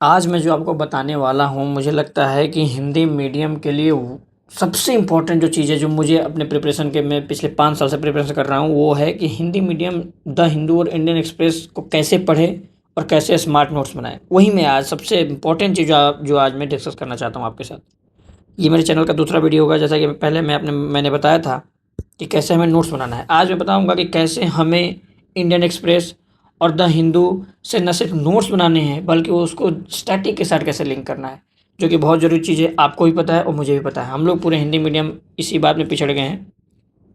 आज मैं जो आपको बताने वाला हूँ, मुझे लगता है कि हिंदी मीडियम के लिए सबसे इम्पोर्टेंट जो चीज़ है, जो मुझे अपने प्रिपरेशन के मैं पिछले 5 साल से प्रिपरेशन कर रहा हूँ, वो है कि हिंदी मीडियम द हिंदू और इंडियन एक्सप्रेस को कैसे पढ़ें और कैसे स्मार्ट नोट्स बनाएँ। वही मैं आज सबसे इम्पोर्टेंट चीज़ जो आज मैं डिस्कस करना चाहता हूँ आपके साथ। ये मेरे चैनल का दूसरा वीडियो होगा, जैसा कि पहले मैंने बताया था कि कैसे हमें नोट्स बनाना है। आज मैं बताऊँगा कि कैसे हमें इंडियन एक्सप्रेस और द हिंदू से न सिर्फ नोट्स बनाने हैं, बल्कि वो उसको स्टैटिक के साथ कैसे लिंक करना है, जो कि बहुत ज़रूरी चीज़ है। आपको भी पता है और मुझे भी पता है। हम लोग पूरे हिंदी मीडियम इसी बात में पिछड़ गए हैं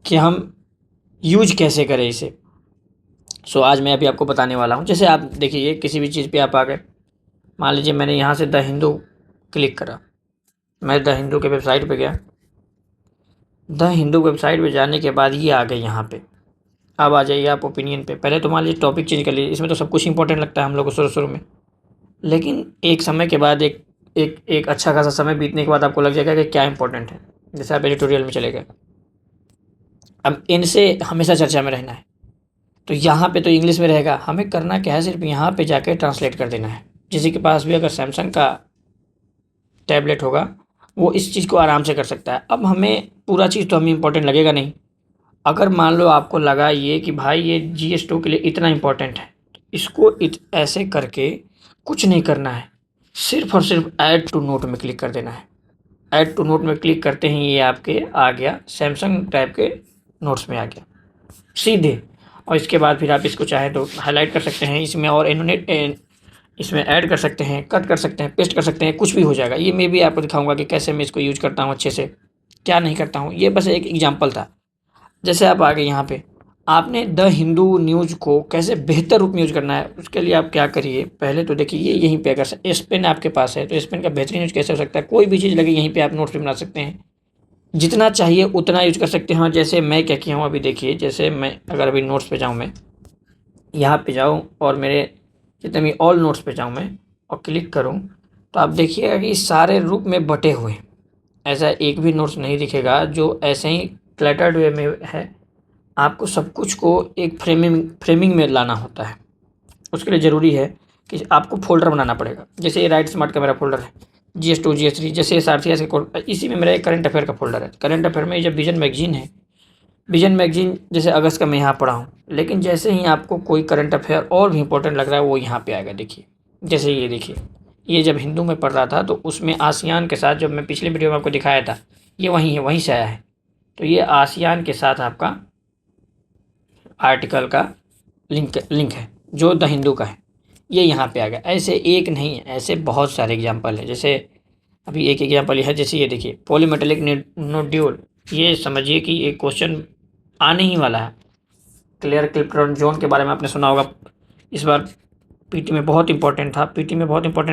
कि हम यूज कैसे करें इसे। आज मैं अभी आपको बताने वाला हूँ। जैसे आप देखिए, किसी भी चीज़ पे आप आ गए, मान लीजिए मैंने यहाँ से द हिंदू क्लिक करा, मैं द हिंदू के वेबसाइट पे गया। द हिंदू वेबसाइट पे जाने के बाद ये आ गए यहाँ पे। अब आ जाइए आप ओपिनियन पे। पहले तो मान लीजिए टॉपिक चेंज कर लीजिए। इसमें तो सब कुछ इंपॉर्टेंट लगता है हम लोग को शुरू-शुरू में। लेकिन एक समय के बाद एक अच्छा खासा समय बीतने के बाद आपको लग जाएगा कि क्या इंपॉर्टेंट है। जैसे आप एडिटोरियल में चले गए। अब इनसे हमेशा चर्चा में रहना है। तो यहाँ पे तो इंग्लिश में रहेगा। हमें करना क्या है, सिर्फ यहाँ पे जाके ट्रांसलेट कर देना है। किसी के पास भी अगर सैमसंग का टैबलेट होगा, वो इस चीज़ को आराम से कर सकता है। अब हमें पूरा चीज़ तो हमें इम्पोर्टेंट लगेगा नहीं। अगर मान लो आपको लगा ये कि भाई ये GS2 के लिए इतना इम्पोर्टेंट है, तो इसको ऐसे करके कुछ नहीं करना है, सिर्फ और सिर्फ ऐड टू नोट में क्लिक कर देना है। ऐड टू नोट में क्लिक करते ही ये आपके आ गया, सैमसंग टाइप के नोट्स में आ गया सीधे। और इसके बाद फिर आप इसको चाहे तो हाईलाइट कर सकते हैं इसमें, और इसमें ऐड कर सकते हैं, कट कर सकते हैं, पेस्ट कर सकते हैं, कुछ भी हो जाएगा। ये मैं भी आपको दिखाऊंगा कि कैसे मैं इसको यूज करता हूँ अच्छे से, क्या नहीं करता हूँ। ये बस एक एग्जाम्पल था। जैसे आप आ गए यहाँ पे, आपने द हिंदू न्यूज़ को कैसे बेहतर रूप में यूज़ करना है, उसके लिए आप क्या करिए, पहले तो देखिए ये यहीं पे अगर एस पेन आपके पास है तो एस पेन का बेहतरीन यूज़ कैसे हो सकता है। कोई भी चीज़ लगे यहीं पे आप नोट्स भी बना सकते हैं, जितना चाहिए उतना यूज़ कर सकते हैं। जैसे मैं क्या किया हूँ अभी देखिए, जैसे मैं अगर अभी नोट्स पे जाऊँ, मैं यहाँ पे जाऊँ और मेरे जितने भी ऑल नोट्स पे जाऊँ मैं और क्लिक करूँ, तो आप देखिएगा कि सारे रूप में बटे हुए हैं। ऐसा एक भी नोट्स नहीं दिखेगा जो ऐसे ही क्लटर्ड वे में है। आपको सब कुछ को एक फ्रेमिंग में लाना होता है। उसके लिए ज़रूरी है कि आपको फ़ोल्डर बनाना पड़ेगा। जैसे ये राइट स्मार्ट का मेरा फ़ोल्डर है, GS2 GS3, जैसे SRC ऐसे इसी में मेरा एक करंट अफेयर का फ़ोल्डर है। करंट अफेयर में जब विजन मैगजीन है, विजन मैगजीन जैसे अगस्त का मैं यहाँ पढ़ा हूँ, लेकिन जैसे ही आपको कोई करंट अफेयर और भी इंपॉर्टेंट लग रहा है वो यहाँ पे आएगा। देखिए, जैसे ये देखिए, ये जब हिंदू में पढ़ रहा था तो उसमें आसियान के साथ, जब मैं पिछले वीडियो में आपको दिखाया था, ये वहीं है, वहीं से आया है। तो ये आसियान के साथ आपका आर्टिकल का लिंक है जो द हिंदू का है, ये यहाँ पे आ गया। ऐसे एक नहीं है, ऐसे बहुत सारे एग्जाम्पल है। जैसे अभी एक एग्जाम्पल है, जैसे ये देखिए पॉलीमेटेलिक नोड्यूल, ये समझिए कि एक क्वेश्चन आने ही वाला है। क्लियर क्लिप्टन जोन के बारे में आपने सुना होगा, इस बार पीटी में बहुत इंपॉर्टेंट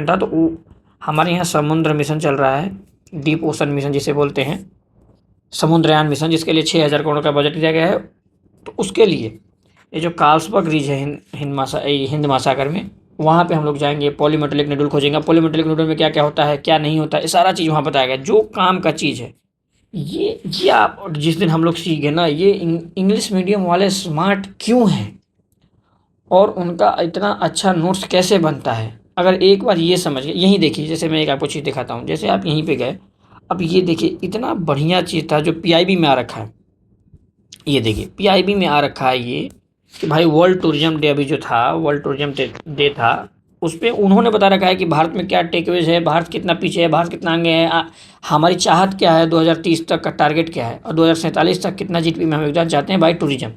था। तो हमारे यहाँ समुद्र मिशन चल रहा है, डीप ओशन मिशन जिसे बोलते हैं, समुद्रयान मिशन, जिसके लिए 6,000 करोड़ का बजट दिया गया है। तो उसके लिए ये जो कार्लसबर्ग रीज है हिंद महासागर में, वहाँ पे हम लोग जाएंगे, पॉलीमेटेलिक नोड्यूल खोजेंगे। पॉलीमेटेलिक नोड्यूल में क्या क्या होता है, क्या नहीं होता है, ये सारा चीज़ वहाँ बताया गया, जो काम का चीज़ है। ये आप जिस दिन हम लोग सीखे ना, ये इंग्लिश मीडियम वाले स्मार्ट क्यों हैं और उनका इतना अच्छा नोट्स कैसे बनता है, अगर एक बार ये समझ गए। यहीं देखिए, जैसे मैं एक आपको चीज़ दिखाता हूँ। जैसे आप यहीं पे गए, अब ये देखिए इतना बढ़िया चीज़ था जो PIB में आ रखा है। ये देखिए PIB में आ रखा है ये, कि भाई वर्ल्ड टूरिज्म डे अभी जो था, वर्ल्ड टूरिज्म डे था, उस पर उन्होंने बता रखा है कि भारत में क्या टेकअवेज है, भारत कितना पीछे है, भारत कितना आगे है, हमारी चाहत क्या है, 2030 तक का टारगेट क्या है, और 2047 तक कितना GDP में हम योगदान चाहते हैं बाई टूरिज्म।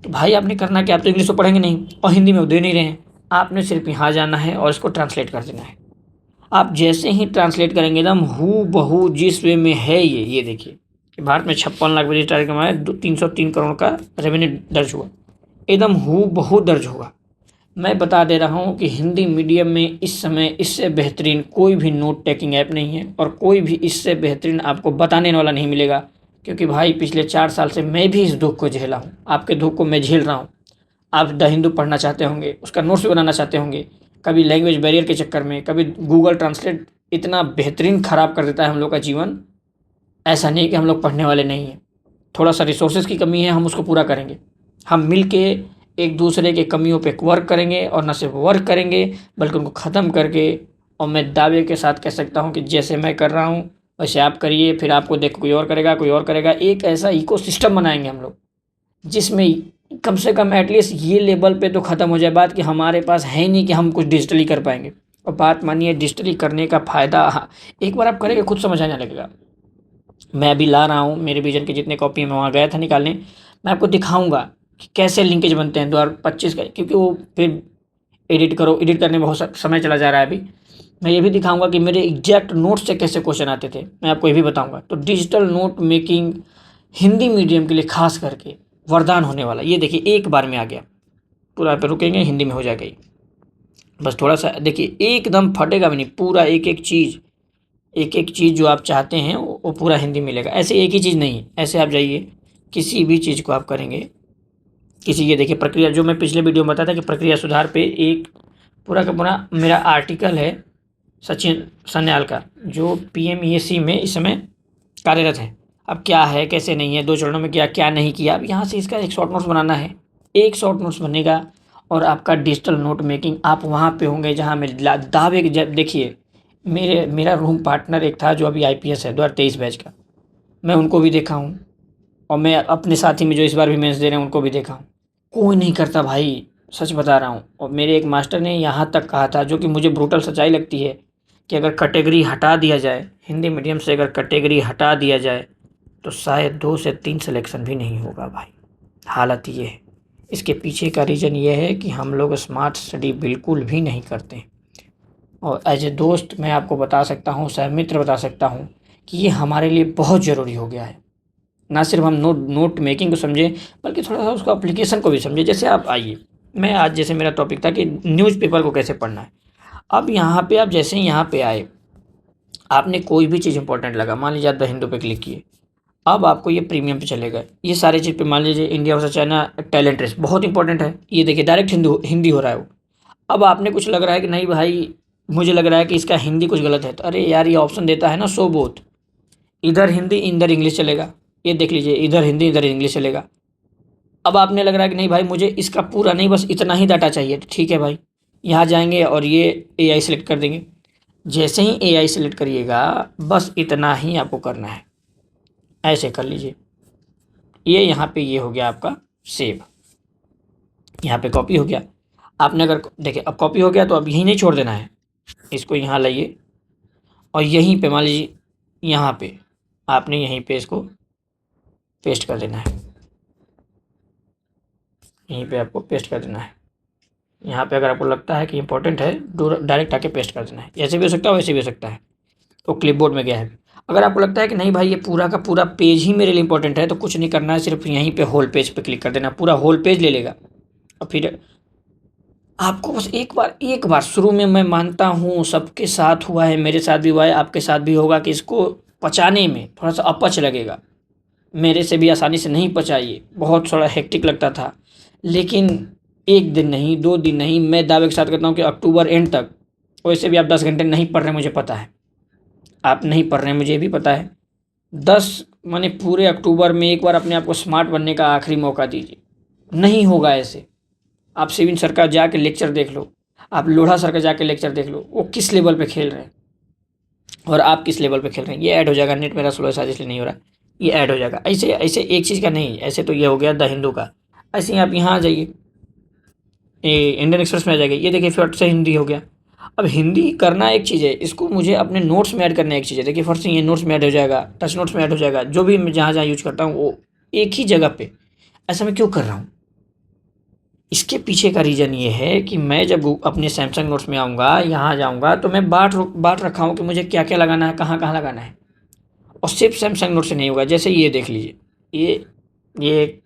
तो भाई आपने करना क्या, आप तो इंग्लिश तो पढ़ेंगे नहीं और हिंदी में वो दे नहीं रहे हैं। आपने सिर्फ यहाँ जाना है और इसको ट्रांसलेट कर देना है। आप जैसे ही ट्रांसलेट करेंगे, एकदम हू बहू जिस वे में है ये देखिए कि भारत में 56 लाख विजिटर कमाए, 303 करोड़ का रेवेन्यू दर्ज हुआ, एकदम हू बहू दर्ज होगा। मैं बता दे रहा हूँ कि हिंदी मीडियम में इस समय इससे बेहतरीन कोई भी नोट टेकिंग ऐप नहीं है, और कोई भी इससे बेहतरीन आपको बताने वाला नहीं मिलेगा। क्योंकि भाई पिछले 4 साल से मैं भी इस दुख को झेला हूँ, आपके दुख को मैं झेल रहा हूँ। आप द हिंदू पढ़ना चाहते होंगे, उसका नोट्स भी बनाना चाहते होंगे, कभी लैंग्वेज बैरियर के चक्कर में, कभी गूगल ट्रांसलेट इतना बेहतरीन ख़राब कर देता है हम लोग का जीवन। ऐसा नहीं कि हम लोग पढ़ने वाले नहीं हैं, थोड़ा सा रिसोर्सेज की कमी है, हम उसको पूरा करेंगे। हम मिल के एक दूसरे के कमियों पे वर्क करेंगे, और न सिर्फ वर्क करेंगे बल्कि उनको ख़त्म करके और मैं दावे के साथ कह सकता हूँ कि जैसे मैं कर रहा हूँ वैसे आप करिए, फिर आपको देख कोई और करेगा, कोई और करेगा। एक ऐसा इकोसिस्टम बनाएंगे हम लोग जिसमें कम से कम एटलीस्ट ये लेवल पे तो ख़त्म हो जाए बात कि हमारे पास है ही नहीं कि हम कुछ डिजिटली कर पाएंगे। और बात मानिए डिजिटली करने का फ़ायदा, हाँ, एक बार आप करेंगे खुद समझ आने लगेगा। मैं अभी ला रहा हूँ, मेरे विजन के जितने कॉपी मैं वहाँ गया था निकालने, मैं आपको दिखाऊंगा कि कैसे लिंकेज बनते हैं 2025 का, क्योंकि वो फिर एडिट करो, एडिट करने में बहुत समय चला जा रहा है अभी। मैं ये भी दिखाऊंगा कि मेरे एग्जैक्ट नोट्स से कैसे क्वेश्चन आते थे, मैं आपको ये भी बताऊंगा। तो digital note making Hindi medium के लिए खास करके वरदान होने वाला। ये देखिए एक बार में आ गया, पूरा पे रुकेंगे हिंदी में हो जाएगा ये। बस थोड़ा सा देखिए, एकदम फटेगा भी नहीं, पूरा एक एक चीज़ जो आप चाहते हैं वो पूरा हिंदी मिलेगा। ऐसे एक ही चीज़ नहीं है, ऐसे आप जाइए किसी भी चीज़ को आप करेंगे, किसी ये देखिए प्रक्रिया, जो मैं पिछले वीडियो में बताया था कि प्रक्रिया सुधार पे एक पूरा का पूरा मेरा आर्टिकल है सचिन सन्याल का, जो पीएमईएसी में इस समय कार्यरत है। अब क्या है कैसे नहीं है, 2 चरणों में किया क्या नहीं किया, अब यहाँ से इसका एक शॉर्ट नोट्स बनाना है। एक शॉर्ट नोट्स बनेगा और आपका डिजिटल नोट मेकिंग आप वहाँ पे होंगे जहाँ मैं दावे देखिए, मेरा रूम पार्टनर एक था जो अभी आईपीएस है 2023 बैच का, मैं उनको भी देखा हूँ। और मैं अपने साथी में जो इस बार भी मेंस दे रहे हैं उनको भी देखा हूँ। कोई नहीं करता भाई, सच बता रहा हूँ। और मेरे एक मास्टर ने यहाँ तक कहा था, जो कि मुझे ब्रूटल सच्चाई लगती है, कि अगर कैटेगरी हटा दिया जाए हिंदी मीडियम से, अगर कैटेगरी हटा दिया जाए तो शायद 2 से 3 सिलेक्शन भी नहीं होगा भाई। हालत ये है। इसके पीछे का रीज़न ये है कि हम लोग स्मार्ट स्टडी बिल्कुल भी नहीं करते। और एज ए दोस्त मैं आपको बता सकता हूँ, सहमित्र बता सकता हूँ कि ये हमारे लिए बहुत ज़रूरी हो गया है। ना सिर्फ हम नोट मेकिंग को समझें, बल्कि थोड़ा सा उसको एप्लीकेशन को भी समझें। जैसे आप आइए, मैं आज जैसे मेरा टॉपिक था कि न्यूज़पेपर को कैसे पढ़ना है। अब यहाँ पे आप जैसे ही यहाँ पे आए, आपने कोई भी चीज़ इंपॉर्टेंट लगा, मान लीजिए आप द हिंदू पे क्लिक किए, अब आपको ये प्रीमियम पे चलेगा। ये सारी चीज़ पे मान लीजिए India versus China talent race बहुत इंपॉर्टेंट है, ये देखिए डायरेक्ट हिंदी हो रहा है वो। अब आपने कुछ लग रहा है कि नहीं भाई, मुझे लग रहा है कि इसका हिंदी कुछ गलत है, तो अरे यार ये ऑप्शन देता है ना शो बोथ, इधर हिंदी इधर इंग्लिश चलेगा। ये देख लीजिए, इधर हिंदी इधर इंग्लिश चलेगा। अब आपने लग रहा है कि नहीं भाई मुझे इसका पूरा नहीं, बस इतना ही डाटा चाहिए, तो ठीक है भाई, यहाँ जाएंगे और ये एआई सेलेक्ट कर देंगे। जैसे ही एआई सेलेक्ट करिएगा, बस इतना ही आपको करना है, ऐसे कर लीजिए। ये यहाँ पे ये हो गया आपका सेव, यहाँ पे कॉपी हो गया। आपने अगर देखिए अब कॉपी हो गया तो अब यहीं नहीं छोड़ देना है, इसको यहाँ लाइए और यहीं पे मान लीजिए यहाँ पे आपने यहीं पे इसको पेस्ट कर देना है, यहीं पे आपको पेस्ट कर देना है। यहाँ पे अगर आपको लगता है कि इंपॉर्टेंट है, डायरेक्ट आके पेस्ट कर देना है। ऐसे भी हो सकता है, वैसे भी हो सकता है, तो क्लिपबोर्ड में गया है। अगर आपको लगता है कि नहीं भाई ये पूरा का पूरा पेज ही मेरे लिए इंपॉर्टेंट है, तो कुछ नहीं करना है, सिर्फ यहीं पे होल पेज पे क्लिक कर देना, पूरा होल पेज ले लेगा। और फिर आपको बस एक बार शुरू में, मैं मानता हूँ सबके साथ हुआ है, मेरे साथ भी हुआ है, आपके साथ भी होगा, कि इसको पचाने में थोड़ा सा अपच लगेगा। मेरे से भी आसानी से नहीं पचा, ये बहुत थोड़ा हेक्टिक लगता था। लेकिन 1 दिन नहीं, 2 दिन नहीं, मैं दावे के साथ कहता हूँ कि अक्टूबर एंड तक, वैसे भी आप 10 घंटे नहीं पढ़ रहे हैं मुझे पता है, आप नहीं पढ़ रहे हैं मुझे भी पता है। 10 माने पूरे अक्टूबर में एक बार अपने आप को स्मार्ट बनने का आखिरी मौका दीजिए। नहीं होगा ऐसे। आप शिविन सर का जाके लेक्चर देख लो, आप लोढ़ा सर का जाके लेक्चर देख लो, वो किस लेवल पे खेल रहे हैं और आप किस लेवल पे खेल रहे हैं। ये ऐड हो जाएगा, नेट मेरा स्लो है शायद इसलिए नहीं हो रहा, ये ऐड हो जाएगा। ऐसे ऐसे एक चीज़ का नहीं, ऐसे तो ये हो गया द हिंदू का। ऐसे ही आप यहाँ आ जाइए, इंडियन एक्सप्रेस में आ जाएगा, ये देखिए फट से हिंदी हो गया। अब हिंदी करना एक चीज़ है, इसको मुझे अपने नोट्स में ऐड करना एक चीज़ है। देखिए फट से ये नोट्स में ऐड हो जाएगा, टच नोट्स में ऐड हो जाएगा, जो भी मैं जहाँ जहाँ यूज़ करता हूँ वो एक ही जगह पे। ऐसा मैं क्यों कर रहा हूँ? इसके पीछे का रीज़न ये है कि मैं जब अपने सैमसंग नोट्स में आऊँगा, यहाँ जाऊँगा, तो मैं बाट रखा हूँ कि मुझे क्या क्या लगाना है, कहाँ कहाँ लगाना है। और सिर्फ सैमसंग नोट से नहीं होगा। जैसे ये देख लीजिए, ये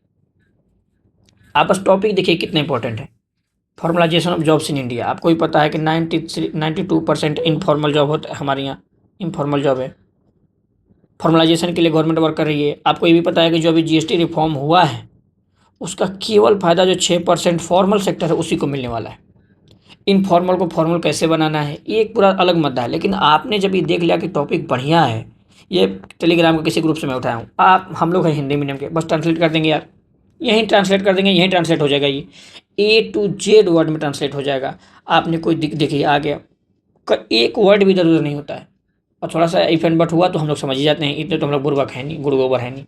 आप बस टॉपिक देखिए कितना इंपॉर्टेंट है। Formalisation of jobs in India, आपको ही पता है कि 92% इनफॉर्मल जॉब होता है हमारे यहाँ, इनफॉर्मल जॉब है। फॉर्मलाइजेशन के लिए गवर्नमेंट वर्क कर रही है। आपको ये भी पता है कि जो अभी जीएसटी रिफॉर्म हुआ है, उसका केवल फ़ायदा जो 6% फॉर्मल सेक्टर है उसी को मिलने वाला है। इनफॉर्मल को फॉर्मल कैसे बनाना है, ये एक पूरा अलग मुद्दा है। लेकिन आपने जब ये देख लिया कि टॉपिक बढ़िया है, ये टेलीग्राम के किसी ग्रुप से मैं उठाया हूँ, हम लोग हैं हिंदी मीडियम के, बस ट्रांसलेट कर देंगे यार, यहीं ट्रांसलेट कर देंगे, यहीं ट्रांसलेट हो जाएगा। ये A to Z वर्ड में ट्रांसलेट हो जाएगा। आपने कोई देखिए आ गया, एक वर्ड भी इधर उधर नहीं होता है, और थोड़ा सा इफ एंड बट हुआ तो हम लोग समझ ही जाते हैं, इतने तो हम लोग बुड़बक है नहीं, गुड़ गोबर है नहीं।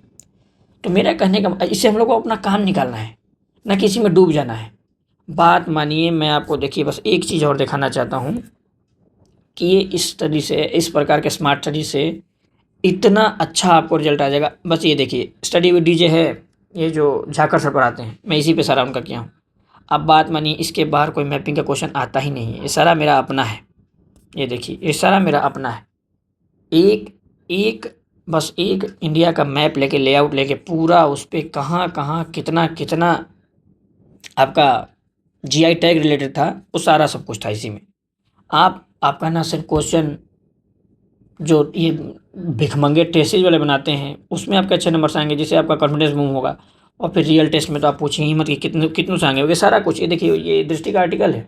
तो मेरा कहने का इससे हम लोग को अपना काम निकालना है, ना किसी में डूब जाना है। बात मानिए, मैं आपको देखिए बस एक चीज़ और दिखाना चाहता हूँ कि ये इस स्टडी से, इस प्रकार के स्मार्ट स्टडी से इतना अच्छा आपको रिजल्ट आ जाएगा। बस ये देखिए, स्टडी विद डीजे है, ये जो झाकर सर पढ़ाते हैं, मैं इसी पे सारा उनका किया हूँ। अब बात मानिए, इसके बाहर कोई मैपिंग का क्वेश्चन आता ही नहीं है, ये सारा मेरा अपना है। ये देखिए, ये सारा मेरा अपना है। एक एक बस एक इंडिया का मैप लेके, लेआउट लेके, पूरा उस पे कहाँ कहाँ कितना कितना आपका जीआई टैग रिलेटेड था, वो सारा सब कुछ था इसी में। आपका ना सिर्फ क्वेश्चन जो ये भिखमंगे टेस्टेज वाले बनाते हैं, उसमें आपके अच्छे नंबर्स आएंगे, जिससे आपका कॉन्फिडेंस बूम होगा। और फिर रियल टेस्ट में तो आप पूछिए ही मत कि कितने कितनों से आएंगे, ये सारा कुछ। ये देखिए, ये दृष्टि का आर्टिकल है,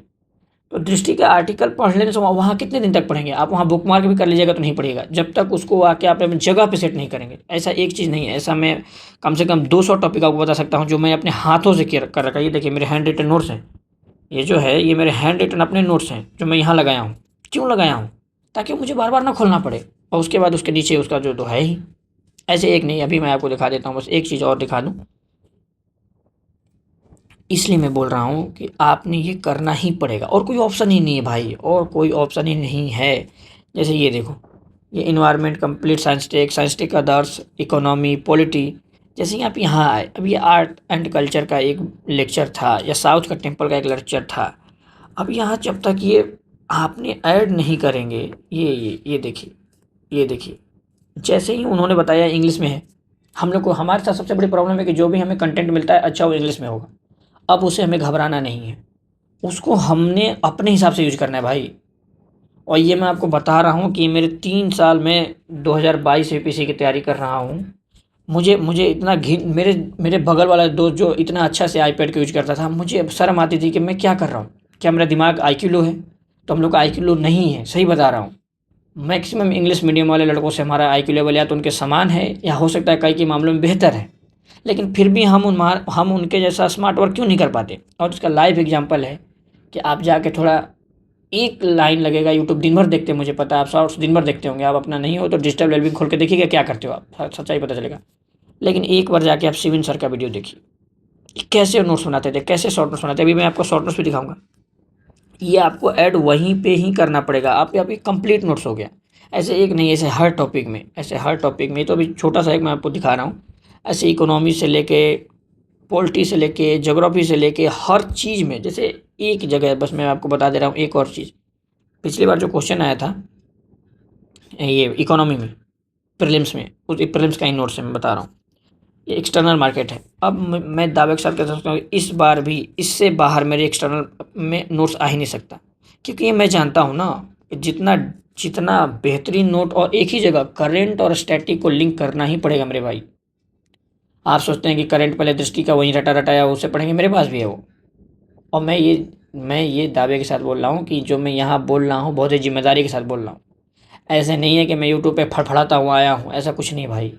तो दृष्टि का आर्टिकल पढ़ लेने से वहाँ कितने दिन तक पढ़ेंगे आप? वहाँ बुक मार्क भी कर लीजिएगा तो नहीं पढ़ेगा, जब तक उसको आके आप अपनी जगह पे सेट नहीं करेंगे। ऐसा एक चीज़ नहीं है, ऐसा मैं कम से कम 200 टॉपिक आपको बता सकता हूँ जो मैं अपने हाथों से कर रखा है। ये देखिए, मेरे हैंड रिटन नोट्स हैं, ये जो है ये मेरे हैंड रिटन अपने नोट्स हैं जो मैं यहाँ लगाया हूँ। क्यों लगाया हूँ? ताकि मुझे बार बार ना खोलना पड़े, और उसके बाद उसके नीचे उसका जो तो है ही। ऐसे एक नहीं, अभी मैं आपको दिखा देता हूँ, बस एक चीज़ और दिखा दूँ। इसलिए मैं बोल रहा हूँ कि आपने ये करना ही पड़ेगा, और कोई ऑप्शन ही नहीं है भाई, और कोई ऑप्शन ही नहीं है। जैसे ये देखो, ये environment complete science tech others, economy, polity. जैसे ही आप यहाँ आए, अब ये आर्ट एंड कल्चर का एक लेक्चर था, या साउथ का टेम्पल का एक लेक्चर था। अब यहाँ जब तक ये आपने ऐड नहीं करेंगे, ये देखिए, ये देखिए, जैसे ही उन्होंने बताया इंग्लिश में है। हम लोग को, हमारे साथ सबसे बड़ी प्रॉब्लम है कि जो भी हमें कंटेंट मिलता है अच्छा वो इंग्लिश में होगा। अब उसे हमें घबराना नहीं है, उसको हमने अपने हिसाब से यूज करना है भाई। और ये मैं आपको बता रहा हूँ कि मेरे 3 साल में 2022 यूपीएससी की तैयारी कर रहा हूँ। मुझे मुझे इतना मेरे मेरे बगल वाला दोस्त जो इतना अच्छा से आईपैड का यूज करता था, मुझे अब शर्म आती थी कि मैं क्या कर रहा हूँ। क्या मेरा दिमाग आईक्यू लो है? तो हम लोग का आईक्यू लो नहीं है, सही बता रहा हूँ। मैक्सिमम इंग्लिश मीडियम वाले लड़कों से हमारा आईक्यू लेवल या तो उनके समान है, या हो सकता है कई के मामलों में बेहतर है। लेकिन फिर भी हम उनके जैसा स्मार्ट वर्क क्यों नहीं कर पाते? और उसका लाइव एग्जांपल है कि आप जाके थोड़ा, एक लाइन लगेगा, यूट्यूब दिन भर देखते हैं, मुझे पता है आप शॉर्ट्स दिन भर देखते होंगे। आप अपना नहीं हो तो डिजिटल वेलबींग खोल के देखिएगा क्या करते हो आप, सच्चाई पता चलेगा। लेकिन एक बार जाके आप शिविन सर का वीडियो देखिए, कैसे नोट्स बनाते थे, कैसे शॉर्ट नोट्स बनाते थे। अभी मैं आपको शॉर्ट नोट्स भी दिखाऊंगा। ये आपको ऐड वहीं पे ही करना पड़ेगा, आपके कंप्लीट नोट्स हो गया। ऐसे एक नहीं, ऐसे हर टॉपिक में, ऐसे हर टॉपिक में। तो अभी छोटा सा एक मैं आपको दिखा रहा हूँ। ऐसे इकोनॉमी से लेके, पॉलिटी से लेके, ज्योग्राफी से लेके, हर चीज़ में। जैसे एक जगह बस मैं आपको बता दे रहा हूँ एक और चीज़। पिछली बार जो क्वेश्चन आया था ये इकोनॉमी में, प्रीलिम्स में, उस प्रीलिम्स का ही नोट्स है मैं बता रहा हूँ। ये एक्सटर्नल मार्केट है। अब मैं दावे के साथ कह सकता हूँ इस बार भी इससे बाहर मेरे एक्सटर्नल में नोट्स आ ही नहीं सकता, क्योंकि ये मैं जानता हूँ ना कि जितना जितना बेहतरीन नोट, और एक ही जगह करेंट और स्टैटिक को लिंक करना ही पड़ेगा मेरे भाई। आप सोचते हैं कि करंट पहले दृष्टि का वहीं रटा रटाया उसे पढ़ेंगे, मेरे पास भी है वो। और मैं ये दावे के साथ बोल रहा हूँ कि जो मैं यहाँ बोल रहा हूँ बहुत ही जिम्मेदारी के साथ बोल रहा हूँ। ऐसे नहीं है कि मैं यूट्यूब पे फड़फड़ाता हुआ आया हूँ, ऐसा कुछ नहीं भाई।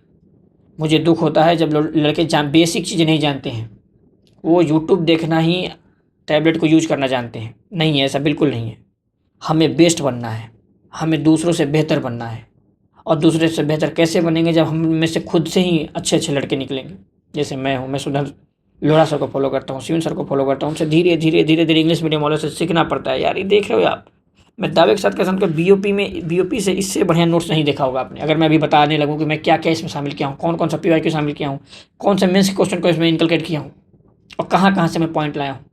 मुझे दुख होता है जब लड़के बेसिक चीज़ें नहीं जानते हैं, वो यूट्यूब देखना ही, टैबलेट को यूज करना जानते हैं। नहीं है, ऐसा बिल्कुल नहीं है। हमें बेस्ट बनना है, हमें दूसरों से बेहतर बनना है। और दूसरे से बेहतर कैसे बनेंगे? जब हम में से खुद से ही अच्छे अच्छे लड़के निकलेंगे। जैसे मैं हूँ, मैं सुधर लोढ़ा सर को फॉलो करता हूँ, शिवन सर को फॉलो करता हूँ। उनसे धीरे धीरे धीरे धीरे इंग्लिश मीडियम वालों से सीखना पड़ता है यार। ये देख रहे हो आप, मैं दावे के साथ कह सकता हूँ बीओपी से इससे बढ़िया नोट्स नहीं देखा होगा आपने। अगर मैं अभी बताने लगूँ कि मैं क्या क्या इसमें शामिल किया हूँ, कौन कौन सा पीवाईक्यू शामिल किया हूँ, कौन से मेंस क्वेश्चन को इसमें इनकलकेट किया हूँ, और कहाँ कहाँ से मैं पॉइंट लाया हूँ।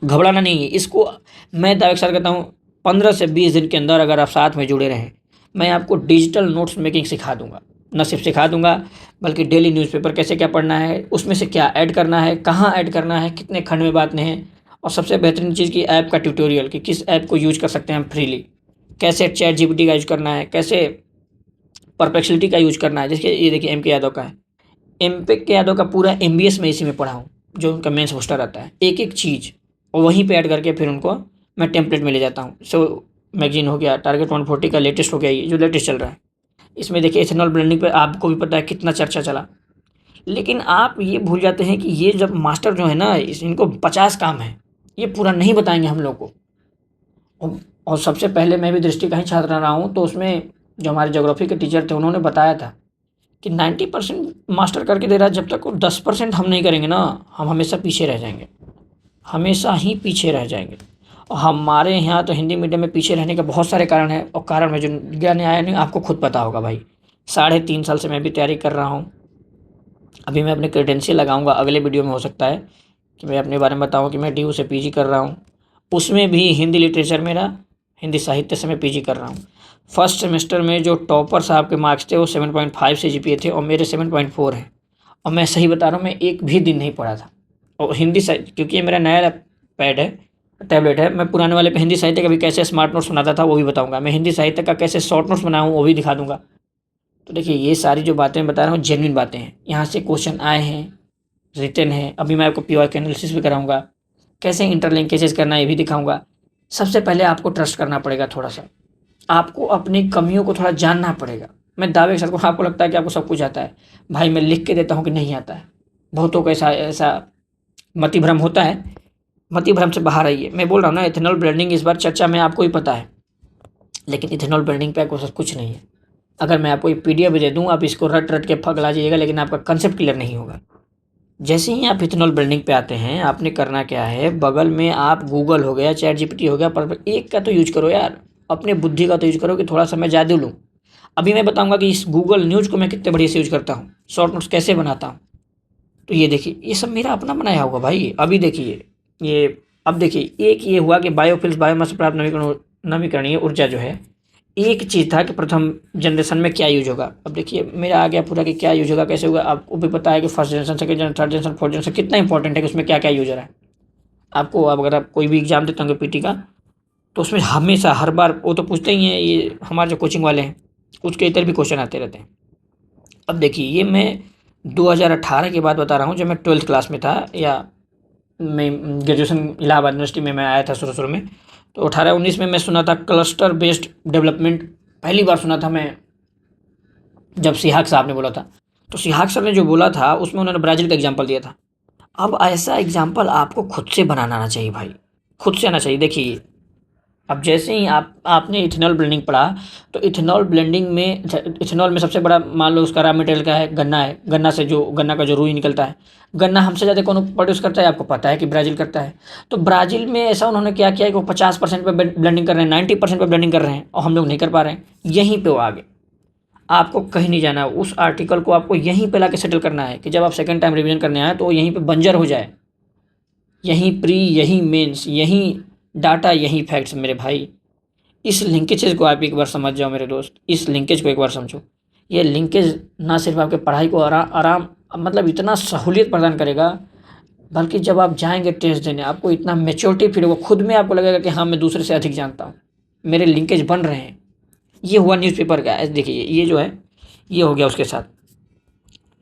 घबराना नहीं है इसको। मैं दावे के साथ कहता हूँ 15 से 20 दिन के अंदर अगर आप साथ में जुड़े रहें, मैं आपको डिजिटल नोट्स मेकिंग सिखा दूंगा। न सिर्फ सिखा दूंगा, बल्कि डेली न्यूज़पेपर कैसे क्या पढ़ना है, उसमें से क्या ऐड करना है, कहाँ ऐड करना है, कितने खंड में बांटने हैं। और सबसे बेहतरीन चीज़ की ऐप का ट्यूटोरियल, कि किस ऐप को यूज कर सकते हैं हम फ्रीली, कैसे चैट जीपीटी का यूज करना है, कैसे परप्लेक्सिटी का यूज करना है। जैसे ये देखिए एम के यादव का है, एम के यादव का पूरा एमबीएस में इसी में पढ़ा हूँ, जो उनका मेंस पोस्टर आता है, एक एक चीज़, और वहीं पे ऐड करके फिर उनको मैं टेम्पलेट में ले जाता हूँ। सो मैगजीन हो गया, टारगेट 140 का लेटेस्ट हो गया, ये जो लेटेस्ट चल रहा है। इसमें देखिए इथेनॉल ब्लेंडिंग पे आपको भी पता है कितना चर्चा चला। लेकिन आप ये भूल जाते हैं कि ये जब मास्टर जो है ना, इनको 50 काम है, ये पूरा नहीं बताएंगे हम लोग को। और सबसे पहले मैं भी दृष्टि का ही छात्र रहा हूँ, तो उसमें जो हमारे ज्योग्राफी के टीचर थे उन्होंने बताया था कि 90% मास्टर करके दे रहा है, जब तक वो 10% हम नहीं करेंगे ना, हम हमेशा पीछे रह जाएंगे, हमेशा ही पीछे रह जाएंगे। और हमारे यहाँ तो हिंदी मीडियम में पीछे रहने के बहुत सारे कारण हैं, और कारण में जो ज्ञान आया नहीं आपको खुद पता होगा भाई। 3.5 साल से मैं भी तैयारी कर रहा हूँ। अभी मैं अपने क्रेडेंशियल लगाऊंगा, अगले वीडियो में हो सकता है कि मैं अपने बारे में बताऊँ कि मैं DU से PG कर रहा हूँ। उसमें भी हिंदी लिटरेचर मेरा, हिंदी साहित्य से मैं PG कर रहा हूँ। फर्स्ट सेमेस्टर में जो टॉपर साहब के मार्क्स थे वो 7.5 से GPA थे, और मेरे 7.4 हैं। और मैं सही बता रहा हूँ, मैं एक भी दिन नहीं पढ़ा था। और हिंदी साहित्य, क्योंकि ये मेरा नया पैड है, टैबलेट है, मैं पुराने वाले पे हिंदी साहित्य का भी कैसे स्मार्ट नोट्स बनाता था वो भी बताऊंगा, मैं हिंदी साहित्य का कैसे शॉर्ट नोट्स बनाऊँ वो भी दिखा दूंगा। तो देखिए, ये सारी जो बातें मैं बता रहा हूँ जेन्युइन बातें हैं, यहाँ से क्वेश्चन आए हैं, रिटन है। अभी मैं आपको PY का एनालिसिस भी कराऊंगा, कैसे इंटरलिंकेजेस करना है ये भी दिखाऊंगा। सबसे पहले आपको ट्रस्ट करना पड़ेगा, थोड़ा सा आपको अपनी कमियों को थोड़ा जानना पड़ेगा। मैं दावे के साथ, आपको लगता है कि आपको सब कुछ आता है, भाई मैं लिख के देता हूँ कि नहीं आता है। बहुतों को ऐसा ऐसा मति भ्रम होता है, मति भ्रम से बाहर आइए। मैं बोल रहा हूँ ना, इथेनॉल ब्लेंडिंग इस बार चर्चा में आपको ही पता है, लेकिन इथेनॉल ब्लेंडिंग पे आपको कुछ नहीं है। अगर मैं आपको एक PDF दे दूँ, आप इसको रट रट के पगला जाइएगा, लेकिन आपका कंसेप्ट क्लियर नहीं होगा। जैसे ही आप इथेनॉल ब्लेंडिंग पे आते हैं, आपने करना क्या है, बगल में आप गूगल हो गया, ChatGPT हो गया, पर एक का तो यूज करो यार, अपने बुद्धि का तो यूज करो कि थोड़ा सा मैं ज़्यादा लूँ। अभी मैं बताऊंगा कि इस गूगल न्यूज़ को मैं कितने बढ़िया से यूज करता हूँ, शॉर्ट नोट्स कैसे बनाता हूँ। तो ये देखिए, ये सब मेरा अपना बनाया होगा भाई। अभी देखिए ये, अब देखिए, एक ये हुआ कि बायोफिल्स, बायोमास प्राप्त नवीकरणीय ऊर्जा जो है, एक चीज़ था कि प्रथम जनरेशन में क्या यूज होगा। अब देखिए मेरा आ गया पूरा कि क्या यूज होगा, कैसे होगा। आपको भी पता है कि first generation, second generation, third generation, fourth generation कितना इंपॉर्टेंट है कि उसमें क्या क्या यूज हो रहा है। आपको अब अगर आप कोई भी एग्जाम देते होंगे PT का, तो उसमें हमेशा हर बार वो तो पूछते ही हैं, ये हमारे जो कोचिंग वाले हैं उसके इतर भी क्वेश्चन आते रहते हैं। अब देखिए, ये मैं 2018 की बात बता रहा हूँ, जब मैं 12th क्लास में था, या मैं ग्रेजुएशन इलाहाबाद यूनिवर्सिटी में मैं आया था शुरू शुरू में। तो 18-19 में मैं सुना था क्लस्टर बेस्ड डेवलपमेंट, पहली बार सुना था मैं जब सिहाग साहब ने बोला था। तो सिहाग सर ने जो बोला था उसमें उन्होंने ब्राज़ील का एग्जाम्पल दिया था। अब ऐसा एग्जाम्पल आपको खुद से बनाना आना चाहिए भाई, खुद से आना चाहिए। देखिए, अब जैसे ही आपने इथेनॉल ब्लेंडिंग पढ़ा, तो इथेनॉल ब्लेंडिंग में, इथेनॉल में सबसे बड़ा मान लो उसका रॉ मटेरियल क्या है, गन्ना है। गन्ना का जो रुई निकलता है, गन्ना हमसे ज़्यादा कौन प्रोड्यूस करता है, आपको पता है कि ब्राज़ील करता है। तो ब्राज़ील में ऐसा उन्होंने क्या किया कि वो 50% पे ब्लेंडिंग कर रहे हैं, 90% पे ब्लेंडिंग कर रहे हैं, और हम लोग नहीं कर पा रहे हैं। यहीं पर वो आगे, आपको कहीं नहीं जाना, उस आर्टिकल को आपको यहीं पे लाके सेटल करना है कि जब आप सेकंड टाइम रिवीजन करने आए तो वो यहीं पे बंजर हो जाए। यहीं प्री, यहीं मेंस, यहीं डाटा, यहीं फैक्ट्स मेरे भाई। इस लिंकेजेस को आप एक बार समझ जाओ मेरे दोस्त, इस लिंकेज को एक बार समझो। ये लिंकेज ना सिर्फ आपके पढ़ाई को आराम मतलब इतना सहूलियत प्रदान करेगा, बल्कि जब आप जाएंगे टेस्ट देने, आपको इतना मेच्योरिटी फील होगा, खुद में आपको लगेगा कि हाँ मैं दूसरे से अधिक जानता हूँ, मेरे लिंकेज बन रहे हैं। ये हुआ न्यूज़पेपर का। देखिए ये जो है, ये हो गया उसके साथ।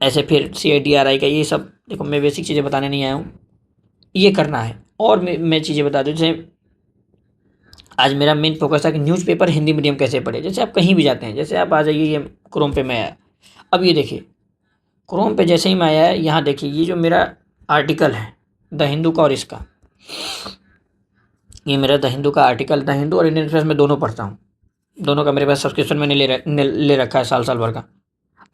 ऐसे फिर CIDRI का, ये सब देखो मैं बेसिक चीज़ें बताने नहीं आया हूँ, ये करना है। और मैं चीज़ें बता दूँ, जैसे आज मेरा मेन फोकस था कि न्यूज़पेपर हिंदी मीडियम कैसे पढ़े। जैसे आप कहीं भी जाते हैं, जैसे आप आ जाइए, ये क्रोम पे मैं आया। अब ये देखिए, क्रोम पे जैसे ही मैं आया, यहाँ देखिए ये जो मेरा आर्टिकल है द हिंदू का, और इसका, ये मेरा द हिंदू का आर्टिकल, द हिंदू और इंडियन एक्सप्रेस में दोनों पढ़ता हूँ, दोनों का मेरे पास सब्सक्रिप्शन मैंने ले रखा है साल भर का।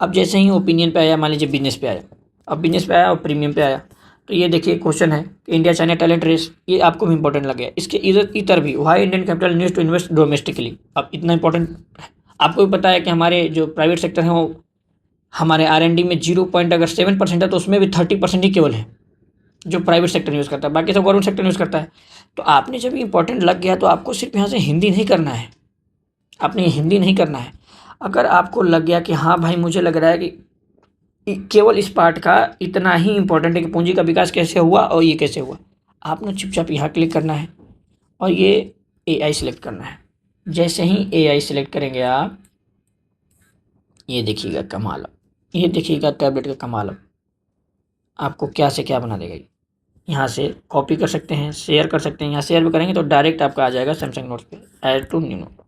अब जैसे ही ओपिनियन पे आया, मान लीजिए बिजनेस पे आया, अब बिजनेस पे आया और प्रीमियम पे आया, तो ये देखिए क्वेश्चन है कि इंडिया चाइना टैलेंट रेस, ये आपको भी इंपॉर्टेंट लग गया। इसके इधर भी, why Indian capital needs to invest domestically. अब इतना इंपॉर्टेंट, आपको भी पता है कि हमारे जो प्राइवेट सेक्टर है वो, हमारे R&D में 0.7% है, तो उसमें भी 30% ही केवल है जो प्राइवेट सेक्टर यूज़ करता है, बाकी सब गवर्नमेंट सेक्टर यूज़ करता है। तो आपने जब इंपॉर्टेंट लग गया, तो आपको सिर्फ यहाँ से हिंदी नहीं करना है, आपने हिंदी नहीं करना है। अगर आपको लग गया कि हाँ भाई मुझे लग रहा है कि केवल इस पार्ट का इतना ही इंपॉर्टेंट है कि पूंजी का विकास कैसे हुआ और ये कैसे हुआ, आपने चुपचाप यहाँ क्लिक करना है और ये AI सिलेक्ट करना है। जैसे ही AI सिलेक्ट करेंगे आप, ये देखिएगा कमाल, ये देखिएगा टैबलेट का कमाल। आपको क्या से क्या बना देगा। यहाँ से कॉपी कर सकते हैं, शेयर कर सकते हैं, यहाँ शेयर भी करेंगे तो डायरेक्ट आपका आ जाएगा सैमसंग नोट्स पे, ऐड टू न्यू नोट,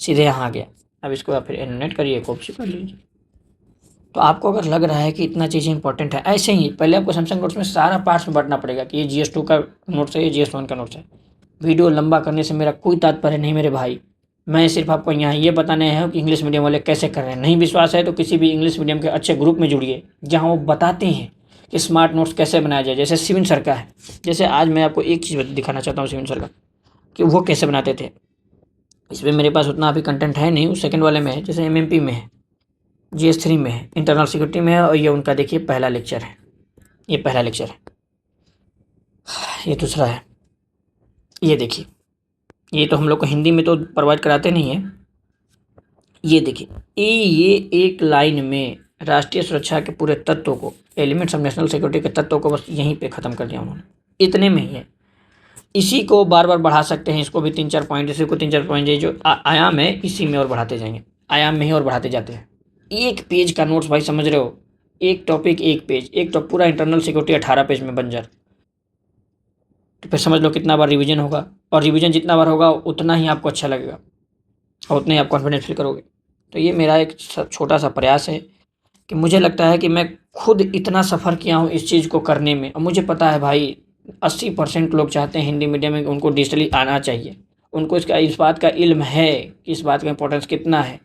सीधे यहाँ आ गया। अब इसको आप फिर एनिमेट करिए, कॉपी कर लीजिए। तो आपको अगर लग रहा है कि इतना चीज़ें इंपॉर्टेंट है, ऐसे ही पहले आपको सैमसंग नोट्स में सारा पार्ट्स में बांटना पड़ेगा कि ये GS2 का नोट्स है, ये GS1 का नोट्स है। वीडियो लंबा करने से मेरा कोई तात्पर्य नहीं मेरे भाई। मैं सिर्फ आपको यहाँ ये बताने आया हूँ कि इंग्लिश मीडियम वाले कैसे कर रहे हैं। नहीं विश्वास है तो किसी भी इंग्लिश मीडियम के अच्छे ग्रुप में जुड़िए, जहाँ वो बताते हैं कि स्मार्ट नोट्स कैसे बनाया जाए। जैसे शिविन सर का है, जैसे आज मैं आपको एक चीज़ दिखाना चाहता हूँ शिविन सर का, कि वो कैसे बनाते थे। इसमें मेरे पास उतना अभी कंटेंट है नहीं, उस सेकंड वाले में है, जैसे एमएमपी में है, जीएस 3 में है, इंटरनल सिक्योरिटी में है, और ये उनका देखिए पहला लेक्चर है, ये पहला लेक्चर है, ये दूसरा है, ये देखिए। ये तो हम लोग को हिंदी में तो प्रोवाइड कराते नहीं है। ये देखिए, ये एक लाइन में राष्ट्रीय सुरक्षा के पूरे तत्वों को, एलिमेंट्स ऑफ नेशनल सिक्योरिटी के तत्वों को बस यहीं पे ख़त्म कर दिया उन्होंने, इतने में ही है। इसी को बार बार बढ़ा सकते हैं, इसको भी 3-4 पॉइंट, इसी को 3-4 पॉइंट, ये जो आयाम है इसी में और बढ़ाते जाएंगे, आयाम में ही और बढ़ाते जाते हैं। एक पेज का नोट्स भाई, समझ रहे हो, एक टॉपिक एक पेज, एक तो पूरा इंटरनल सिक्योरिटी 18 पेज में बन जाए, तो फिर समझ लो कितना बार रिवीजन होगा, और रिवीजन जितना बार होगा उतना ही आपको अच्छा लगेगा और उतना ही आप कॉन्फिडेंस फील करोगे। तो ये मेरा एक छोटा सा प्रयास है कि मुझे लगता है कि मैं खुद इतना सफ़र किया हूँ इस चीज़ को करने में, और मुझे पता है भाई 80% लोग चाहते हैं हिंदी मीडियम में, उनको डिजिटली आना चाहिए, उनको इसका इस बात का इल्म है कि इस बात का इंपॉर्टेंस कितना है,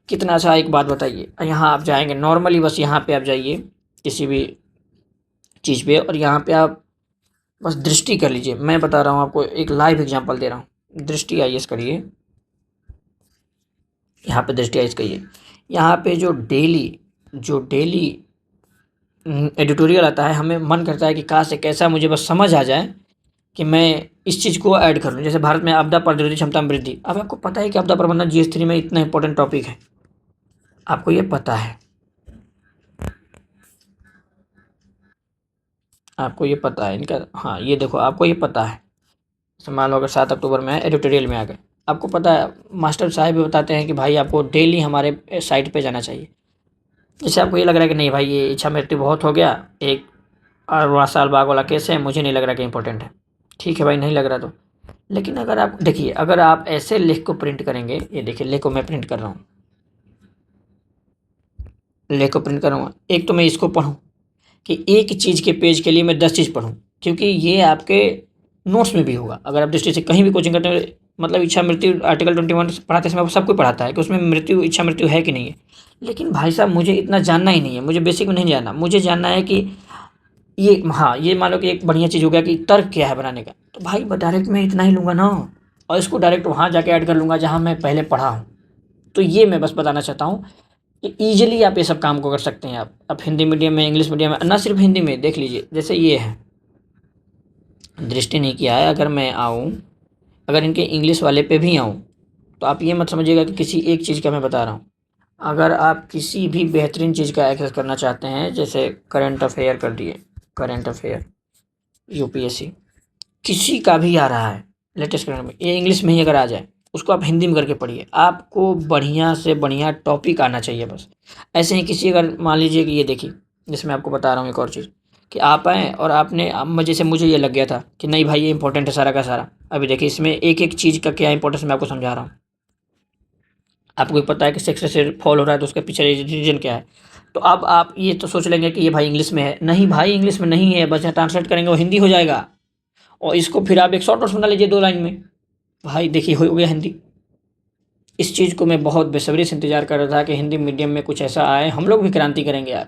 कितना अच्छा। एक बात बताइए, यहाँ आप जाएंगे नॉर्मली, बस यहाँ पे आप जाइए किसी भी चीज़ पे, और यहाँ पे आप बस दृष्टि कर लीजिए। मैं बता रहा हूँ आपको, एक लाइव एग्जांपल दे रहा हूँ। दृष्टि आईएएस करिए, यहाँ पे दृष्टि आईएएस करिए, यहाँ पे जो डेली एडिटोरियल आता है, हमें मन करता है कि काश से कैसा मुझे बस समझ आ जाए कि मैं इस चीज़ को ऐड कर लूँ। जैसे भारत में आपदा प्रतिरोधी क्षमता में वृद्धि, अब आपको पता है कि आपदा प्रबंधन जीएस 3 में इतना इंपॉर्टेंट टॉपिक है, आपको ये पता है, आपको ये पता है इनका। हाँ ये देखो, आपको ये पता है, मान लो अगर 7 अक्टूबर में एडिटोरियल में आ गए, आपको पता है मास्टर साहब भी बताते हैं कि भाई आपको डेली हमारे साइट पे जाना चाहिए। जैसे आपको ये लग रहा है कि नहीं भाई ये इच्छा मृत्यु बहुत हो गया, एक और साल बाग वाला केस है, मुझे नहीं लग रहा कि इंपॉर्टेंट है, ठीक है भाई नहीं लग रहा तो। लेकिन अगर आप देखिए, अगर आप ऐसे लेख को प्रिंट करेंगे, ये देखिए लेख को मैं प्रिंट कर रहा हूँ, लेख को प्रिंट कर रहा हूँ, एक तो मैं इसको पढूँ कि एक चीज़ के पेज के लिए मैं 10 चीज़ पढूँ, क्योंकि ये आपके नोट्स में भी होगा। अगर आप दृष्टि से कहीं भी कोचिंग करते हैं, मतलब इच्छा मृत्यु आर्टिकल 21 पढ़ाते समय सब कुछ पढ़ाता है कि उसमें मृत्यु, इच्छा मृत्यु है कि नहीं है। लेकिन भाई साहब मुझे इतना जानना ही नहीं है, मुझे बेसिक में नहीं जानना, मुझे जानना है कि ये, हाँ ये मान लो कि एक बढ़िया चीज़ हो गया कि तर्क क्या है बनाने का, तो भाई डायरेक्ट मैं इतना ही लूँगा ना, और इसको डायरेक्ट वहाँ जाके ऐड कर लूँगा जहाँ मैं पहले पढ़ा हूँ। तो ये मैं बस बताना चाहता हूँ कि ईजिली आप ये सब काम को कर सकते हैं। आप हिंदी मीडियम में, इंग्लिश मीडियम में, ना सिर्फ हिंदी में, देख लीजिए जैसे ये है, दृष्टि नहीं किया है, अगर मैं आऊँ, अगर इनके इंग्लिश वाले पे भी आऊँ, तो आप ये मत समझिएगा कि किसी एक चीज़ का मैं बता रहा हूँ। अगर आप किसी भी बेहतरीन चीज़ का एक्सेस करना चाहते हैं, जैसे करंट अफेयर कर दिए, करंट अफेयर यूपीएससी किसी का भी आ रहा है लेटेस्ट करंट में, ये इंग्लिश में ही अगर आ जाए, उसको आप हिंदी में करके पढ़िए, आपको बढ़िया से बढ़िया टॉपिक आना चाहिए बस। ऐसे ही किसी, अगर मान लीजिए कि ये देखिए, जिसमें आपको बता रहा हूँ एक और चीज़, कि आप आएँ और आपने, जैसे मुझे ये लग गया था कि नहीं भाई ये इंपॉर्टेंट है सारा का सारा। अभी देखिए इसमें एक एक चीज़ का क्या इंपॉर्टेंस मैं आपको समझा रहा हूँ। आपको भी पता है कि सेक्स से फॉल हो रहा है तो उसके पीछे रीजन क्या है। तो अब आप ये तो सोच लेंगे कि ये भाई इंग्लिश में है, नहीं भाई इंग्लिश में नहीं है, बस ट्रांसलेट करेंगे वो हिंदी हो जाएगा, और इसको फिर आप एक शॉर्ट नोट्स बना लीजिए 2 लाइन में, भाई देखिए हो गया हिंदी। इस चीज़ को मैं बहुत बेसब्री से इंतज़ार कर रहा था कि हिंदी मीडियम में कुछ ऐसा आए, हम लोग भी क्रांति करेंगे यार,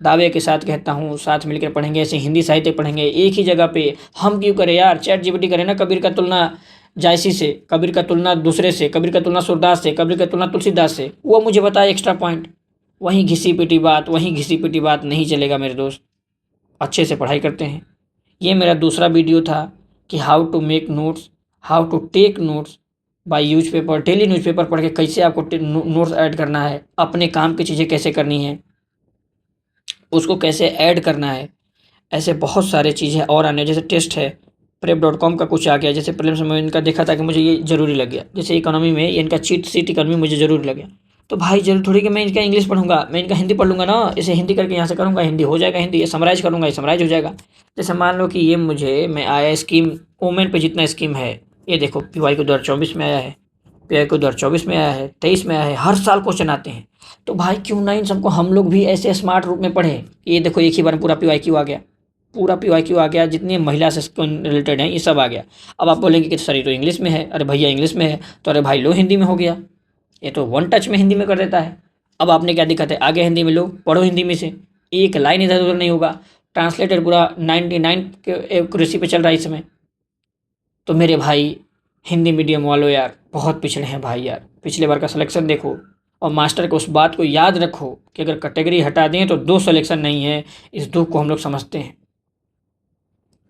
दावे के साथ कहता हूँ, साथ मिलकर पढ़ेंगे, ऐसे हिंदी साहित्य पढ़ेंगे एक ही जगह पे। हम क्यों करें यार, चैट जीपीटी करें ना, कबीर का तुलना जायसी से, कबीर का तुलना दूसरे से, कबीर का तुलना सूरदास से, कबीर का तुलना तुलसीदास से, वो मुझे बताए एक्स्ट्रा पॉइंट। वहीं घिसी पिटी बात, वहीं घिसी पिटी बात नहीं चलेगा मेरे दोस्त, अच्छे से पढ़ाई करते हैं। ये मेरा दूसरा वीडियो था कि how to make notes, how to take notes by newspaper, daily newspaper पढ़ के कैसे आपको नोट्स ऐड करना है, अपने काम की चीज़ें कैसे करनी है, उसको कैसे ऐड करना है। ऐसे बहुत सारे चीज़ें और आने, जैसे टेस्ट है, prep.com का कुछ आ गया, जैसे प्रीलिम्स में इनका देखा था कि मुझे ये ज़रूरी लग गया, जैसे इकोनॉमी में ये इनका चीट सीट इकोनॉमी मुझे ज़रूरी लग गया, तो भाई जरूर थोड़ी कि मैं इनका इंग्लिश पढ़ूंगा, मैं इनका हिंदी पढ़ लूँगा ना, इसे हिंदी करके यहाँ से करूँगा, हिंदी हो जाएगा, हिंदी ये समराइज करूँगा, ये समराइज हो जाएगा। जैसे मान लो कि ये मुझे, मैं आया स्कीम वोमेन पे, जितना स्कीम है ये देखो, पीवाई को 2024 में आया है, पीवाई को 2024 में आया है, 23 में आया है, हर साल क्वेश्चन आते हैं। तो भाई क्यों ना इन सबको हम लोग भी ऐसे स्मार्ट रूप में पढ़ें। ये देखो एक ही बार पूरा पीवाई क्यू आ गया, पूरा PYQ आ गया, जितनी महिला से रिलेटेड हैं ये सब आ गया। अब आप बोलेंगे कि सर ये तो इंग्लिश में है। अरे भैया इंग्लिश में है तो अरे भाई लो हिंदी में हो गया, ये तो वन टच में हिंदी में कर देता है। अब आपने क्या दिक्कत है, आगे हिंदी में लो, पढ़ो हिंदी में से, एक लाइन इधर उधर नहीं होगा, ट्रांसलेटेड पूरा 99 के एक्यूरेसी पे चल रहा है इस समय। तो मेरे भाई हिंदी मीडियम वालों यार बहुत पिछड़े हैं भाई यार। पिछले बार का सिलेक्शन देखो और मास्टर को उस बात को याद रखो कि अगर कैटेगरी हटा दें तो 2 सिलेक्शन नहीं है। इस दुख को हम लोग समझते हैं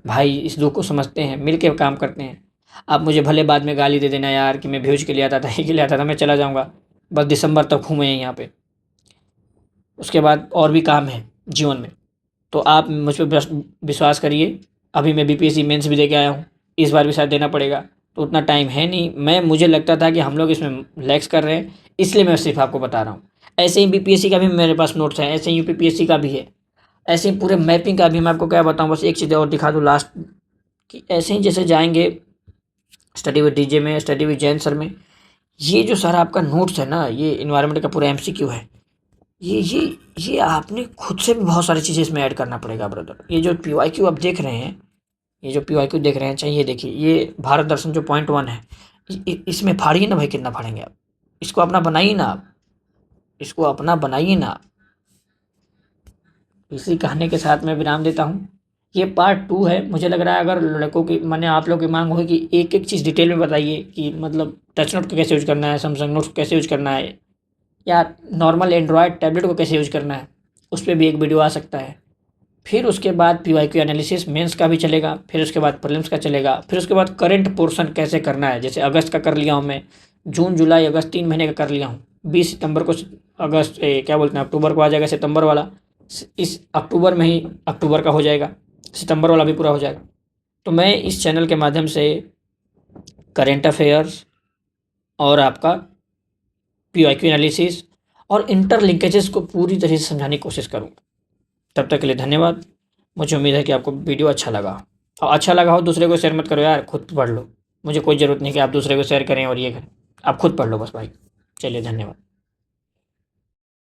भाई, इस दुख को समझते हैं, मिल के काम करते हैं। आप मुझे भले बाद में गाली दे देना यार कि मैं व्यूज के लिए आता था, के लिए आता था, मैं चला जाऊँगा, बस दिसंबर तक हूँ मैं यहाँ पे, उसके बाद और भी काम है जीवन में। तो आप मुझ पर विश्वास करिए, अभी मैं BPSC मेंस भी दे के आया हूँ, इस बार भी शायद देना पड़ेगा, तो उतना टाइम है नहीं। मुझे लगता था कि हम लोग इसमें लैक्स कर रहे हैं, इसलिए मैं सिर्फ आपको बता रहा हूँ। ऐसे ही BPSC का भी मेरे पास नोट्स हैं, ऐसे ही UPPSC का भी है, ऐसे ही पूरे मैपिंग का भी। मैं आपको क्या बताऊँ, बस एक चीज़ और दिखा दूँ लास्ट, कि ऐसे ही जैसे जाएंगे स्टडी विद DJ में, स्टडी विद जैन सर में, ये जो सारा आपका नोट्स है ना, ये इन्वायरमेंट का पूरा MCQ है, ये आपने खुद से भी बहुत सारी चीज़ें इसमें ऐड करना पड़ेगा ब्रदर। ये जो PYQ आप देख रहे हैं, ये जो PYQ देख रहे हैं, चाहिए देखिए, ये भारत दर्शन जो पॉइंट 1 है, इसमें फाड़िए ना भाई, कितना फाड़ेंगे आप, इसको अपना बनाइए ना आप, इसको अपना बनाइए ना। इसी कहने के साथ मैं विराम देता हूँ। ये पार्ट 2 है। मुझे लग रहा है अगर लड़कों की, मैंने आप लोग की मांग हुई कि एक एक चीज़ डिटेल में बताइए कि मतलब टच नोट को कैसे यूज करना है, सैमसंग नोट्स को कैसे यूज करना है, या नॉर्मल एंड्रॉयड टैबलेट को कैसे यूज करना है, उस पर भी एक वीडियो आ सकता है। फिर उसके बाद PYQ एनालिसिस मेंस का भी चलेगा, फिर उसके बाद प्रीलिम्स का चलेगा, फिर उसके बाद करंट पोर्शन कैसे करना है। जैसे अगस्त का कर लिया हूँ मैं, जून जुलाई अगस्त 3 महीने का कर लिया हूँ। 20 सितंबर को अगस्त क्या बोलते हैं, अक्टूबर को आ जाएगा सितंबर वाला, इस अक्टूबर में ही अक्टूबर का हो जाएगा, सितंबर वाला भी पूरा हो जाएगा। तो मैं इस चैनल के माध्यम से करेंट अफेयर्स और आपका PYQ एनालिसिस और इंटरलिंकेजेस को पूरी तरह से समझाने की कोशिश करूँगा। तब तक के लिए धन्यवाद। मुझे उम्मीद है कि आपको वीडियो अच्छा लगा, और अच्छा लगा हो दूसरे को शेयर मत करो यार, खुद पढ़ लो। मुझे कोई ज़रूरत नहीं कि आप दूसरे को शेयर करें और ये करें, आप खुद पढ़ लो बस भाई। चलिए धन्यवाद।